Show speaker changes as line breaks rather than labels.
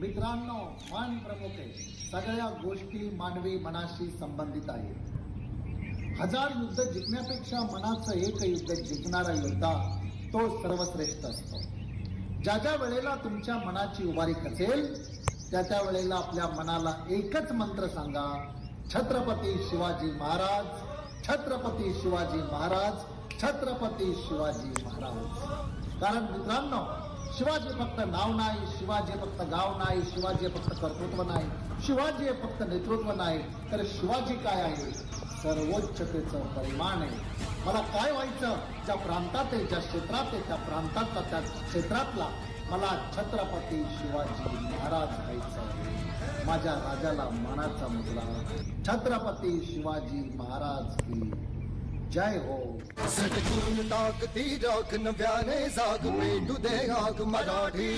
मित्रांनो, मन प्रमुख आहे. सगळ्या गोष्टी मानवी मनाशी संबंधित आहेत. हजार युद्ध जिंकण्यापेक्षा मनाचं एक युद्ध जिंकणारा योद्धा तो सर्वश्रेष्ठ असतो. ज्या ज्या वेळेला तुमच्या मनाची उभारी खचेल त्या वेळेला आपल्या मनाला एकच मंत्र सांगा, छत्रपती शिवाजी महाराज, छत्रपती शिवाजी महाराज, छत्रपती शिवाजी महाराज. कारण मित्रांनो, शिवाजी फक्त नाव नाही, शिवाजी फक्त गाव नाही, शिवाजी फक्त कर्तृत्व नाही, शिवाजी हे फक्त नेतृत्व नाही, तर शिवाजी काय आहे? सर्वोच्चतेचं परिमाण आहे. मला काय व्हायचं? ज्या प्रांतात आहे, ज्या क्षेत्रात आहे, त्या प्रांतातला, त्या क्षेत्रातला मला छत्रपती शिवाजी महाराज व्हायचं. माझ्या राजाला मानाचा मुजरा. छत्रपती शिवाजी महाराज की जय हो.
सटकून टाकती राख नव्याने जाग पेटू दे आग मराठी.